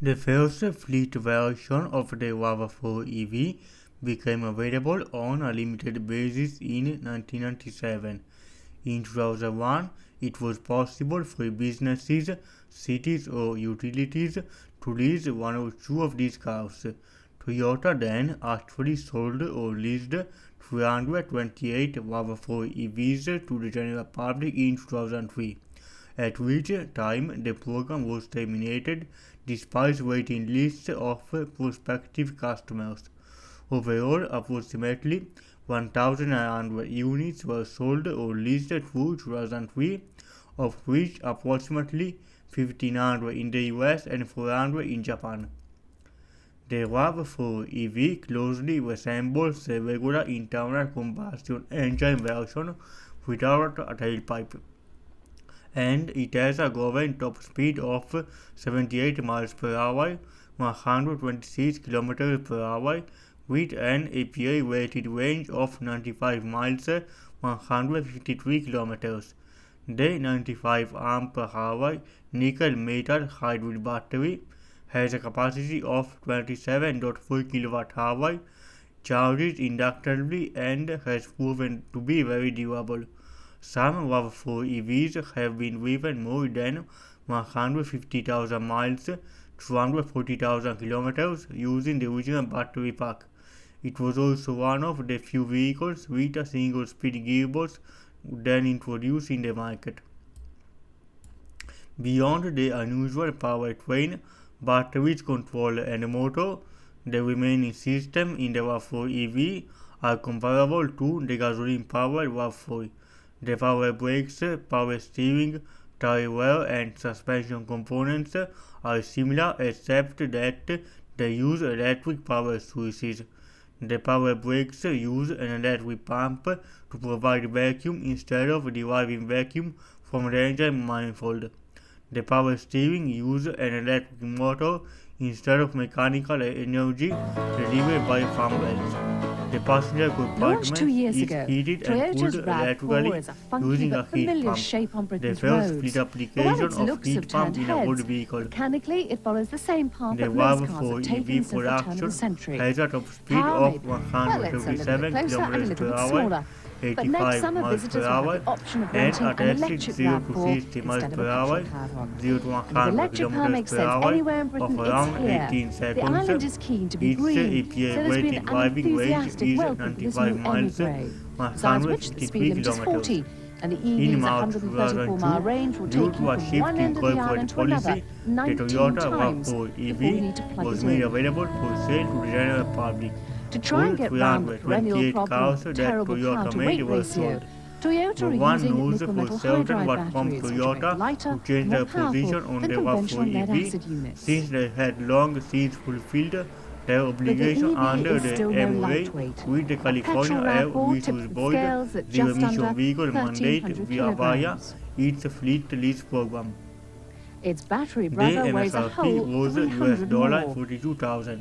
The first fleet version of the RAV4 EV became available on a limited basis in 1997. In 2001, it was possible for businesses, cities or utilities to lease one or two of these cars. Toyota then actually sold or leased 328 RAV4 EVs to the general public in 2003, at which time the program was terminated despite waiting lists of prospective customers. Overall, approximately 1,900 units were sold or leased through 2003, of which approximately 1,500 in the US and 400 in Japan. The RAV4 EV closely resembles the regular internal combustion engine version without a tailpipe, and it has a given top speed of 78 miles per hour, 126 km per hour, with an EPA-rated range of 95 miles, 153 km. The 95 Ah nickel metal hybrid battery has a capacity of 27.4 kWh, charges inductively, and has proven to be very durable. Some RAV4 EVs have been driven more than 150,000 miles, 240,000 kilometers, using the original battery pack. It was also one of the few vehicles with a single-speed gearbox then introduced in the market. Beyond the unusual powertrain, batteries, controller and motor, the remaining system in the RAV4 EV are comparable to the gasoline-powered RAV4. The power brakes, power steering, tire wear and suspension components are similar except that they use electric power sources. The power brakes use an electric pump to provide vacuum instead of deriving vacuum from the engine manifold. The power steering uses an electric motor instead of mechanical energy delivered by fan belts. The passenger compartment is heated and cooled electrically using a heat pump, the first fleet application of heat pump in a road vehicle. Mechanically, it follows the same path The that most cars RAV4 have taken EV since the turn of the production century. has a top speed How of maybe? Well, it's a little 137 bit closer and a km little per bit hour, smaller. But next 85 summer, miles visitors per will have hour, the option of and renting a an tested electric 0 to RAV4 60 miles instead of per a hour, petrol car one. 0 to And if 100 electric car km makes per sense hour anywhere in of Britain, it's around here. 18 The seconds. island is keen to be Its green, so EPA there's been rated an driving range enthusiastic is welcome for this 95 new miles, Emigre. Besides which, the speed 153 limit is km. 40, and the In EV's March 134-mile range will 2002, due take to you a from shift one in end of the corporate island to another policy, the 19 Toyota times RAV4 before you need to EV plug was it made in. available for sale to the general public. To try and All get round the perennial 328 problem cars of that terrible Toyota made power-to-weight were ratio, sold. Toyota No are one using knows nickel for metal certain hydride what prompted batteries, which are both Toyota lighter to change and more their powerful position on than the conventional RAV4 lead-acid EV, units. since they had long since fulfilled their But the obligation EV under is the still no MOA lightweight. with the A California petrol Air RAV4 tipped Resource with Board scales at zero just emission under vehicle mandate 1,300 via kilograms. its fleet lease program. Its battery The brother weighs a MSRP whole was 300 more. $42,000,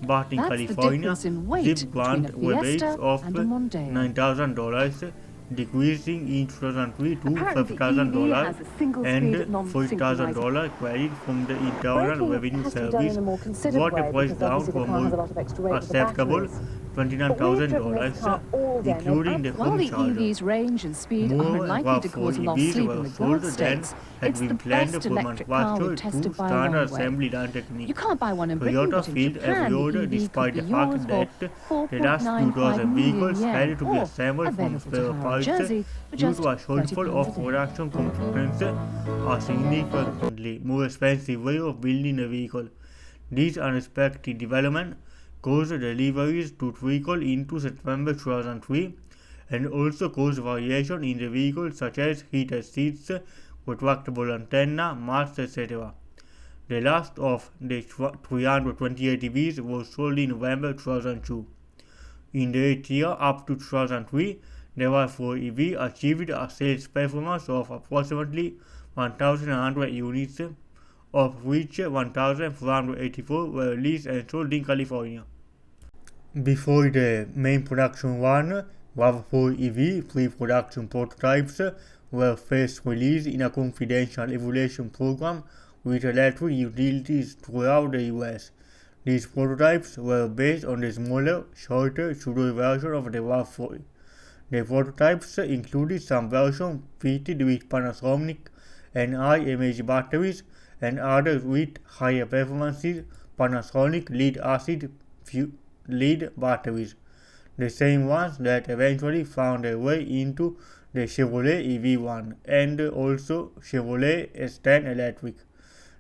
but in That's the California, difference in weight ZIP between grant a rebates Fiesta of and a Mondeo. $9,000, decreasing in 2003 to Apparently, the EV $5,000 has a single-speed, and non-synchronized. $40,000 credit from the Internal Braking Revenue has to be done Service in a more considered brought the way price because down obviously the for car has a more lot of extra weight with the acceptable batteries. But we've driven this car $29,000, all day and including the while home the charger. EV's range and speed are More unlikely to RAV4 cause a lost EVs sleep in were the sold Gulf than states, had it's the been planned best for electric car we've manufacture tested to by a standard long way. assembly line technique. You can't buy one in Britain, Toyota but in failed every Japan, order the EV could despite be the yours fact for that the last 4.95 2,000 million vehicles yen, had to be or assembled from available to spare hire in parts Jersey for due just to a shortfall £30 of a day. production components, a significantly more expensive way of building a vehicle. This unexpected development caused deliveries to trickle into September 2003 and also caused variation in the vehicle such as heated seats, retractable antenna, mats, etc. The last of the 328 EVs was sold in November 2002. In the 8th year up to 2003, the RAV4 EV achieved a sales performance of approximately 1,100 units, of which 1,484 were leased and sold in California. Before the main production run, RAV4 EV pre-production prototypes were first released in a confidential evaluation program with electric utilities throughout the US. These prototypes were based on the smaller, shorter pseudo version of the RAV4. The prototypes included some versions fitted with Panasonic and IMH batteries and others with higher performances Panasonic lead-acid lead batteries, the same ones that eventually found their way into the Chevrolet EV1 and also Chevrolet S10 Electric.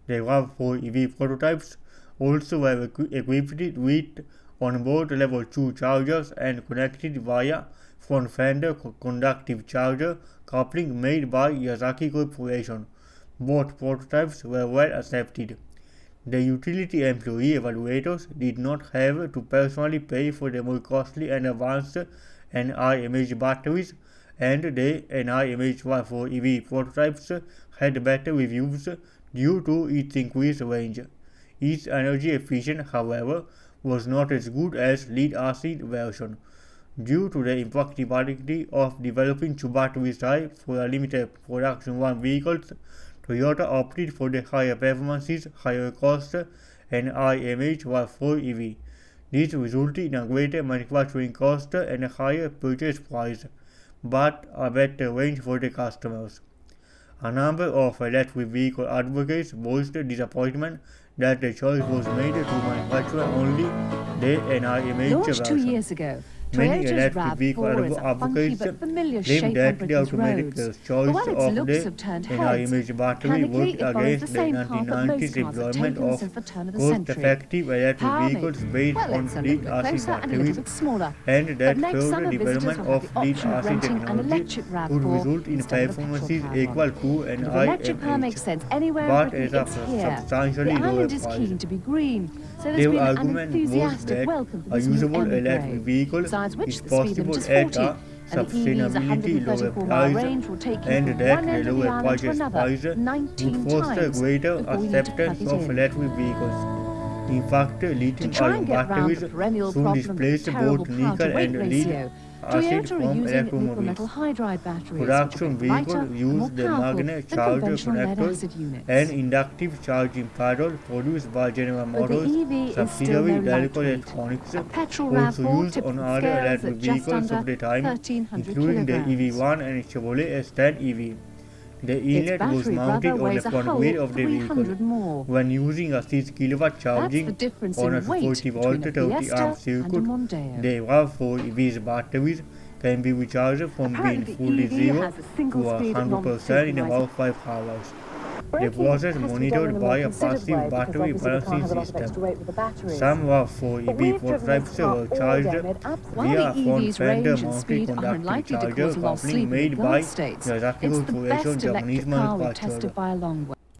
The RAV4 EV prototypes also were equipped with onboard level 2 chargers and connected via front fender conductive charger coupling made by Yazaki Corporation. Both prototypes were well accepted. The utility employee evaluators did not have to personally pay for the more costly and advanced NIMH batteries, and the NIMH RAV4 EV prototypes had better reviews due to its increased range. Its energy efficiency, however, was not as good as lead-acid version. Due to the impracticality of developing two battery types for a limited production run vehicles, Toyota opted for the higher performances, higher cost NIMH RAV4 EV. This resulted in a greater manufacturing cost and a higher purchase price, but a better range for the customers. A number of electric vehicle advocates voiced disappointment that the choice was made to manufacture only the NIMH Launched version. 2 years ago, Many Toyota's electric vehicle RAV4 is a funky advocates but familiar claim shape on that the Britain's automatic roads. choice But while its of looks the have turned heads, NIMH battery mechanically worked it follows the against the same path that 1990s most cars have employment taken of since the turn of the century. cost-effective electric How vehicles many? based Well, on it's a little bit lead-acid closer and a little batteries, bit smaller. and But that next further summer, visitors development will have of the option of lead-acid renting an technology electric would RAV4 result in instead of a performances petrol-powered equal one. to an And if an electric car makes IMH, sense anywhere in but Britain, at a it's here. substantially The lower island is price. keen to be green, so there's Their been an argument was enthusiastic that welcome for a this new usable Emmy electric grade. vehicle Besides which, is the speed limit possible is at 40, a and the EV's sustainability lower 134-mile price, range will take you and from that one the end of the lower island to purchase another price 19 would foster times greater before you need to plug acceptance it of in. electric vehicles. In fact, To try lithium-ion and get round batteries the perennial soon problem of the displaced terrible both nickel power-to-weight and ratio, lead-acid Toyota are from using nickel metal electromobiles. hydride batteries, which are Production both lighter vehicles and more use the powerful magnet than charger conventional connectors lead-acid units. and inductive charging paddle produced by General But the Motors EV is still subsidiary no Dalico lightweight. Electronics, A petrol also RAV4 used tipped on the other scales electric at just vehicles under of the time, 1,300 including the kilograms. EV1 and Chevrolet S10 EV. The Its inlet was battery mounted brother on the weighs a front whole wheel of the 300 vehicle. more. When using a 6 kW That's the charging difference on a in weight 240 between volt a 30 amp Fiesta and a circuit, Mondeo. the RAV4 EV's batteries can be recharged from being Apparently, fully EV zero has a to single-speed 100% in non-synchronizing. about 5 hours. The Braking process has to be done in monitored a by more a considered way passive because battery obviously the car has a balancing lot of extra system. weight with the batteries. Some RAV4 But EV we've driven prototypes this car were all day charged and it absolutely While via the a front EV's fender range and mounted speed are conductive unlikely to charger cause a lost coupling sleep in the made by Gulf states, Yazaki it's the Corporation best Japanese electric car we've manufacturer. tested by a long way.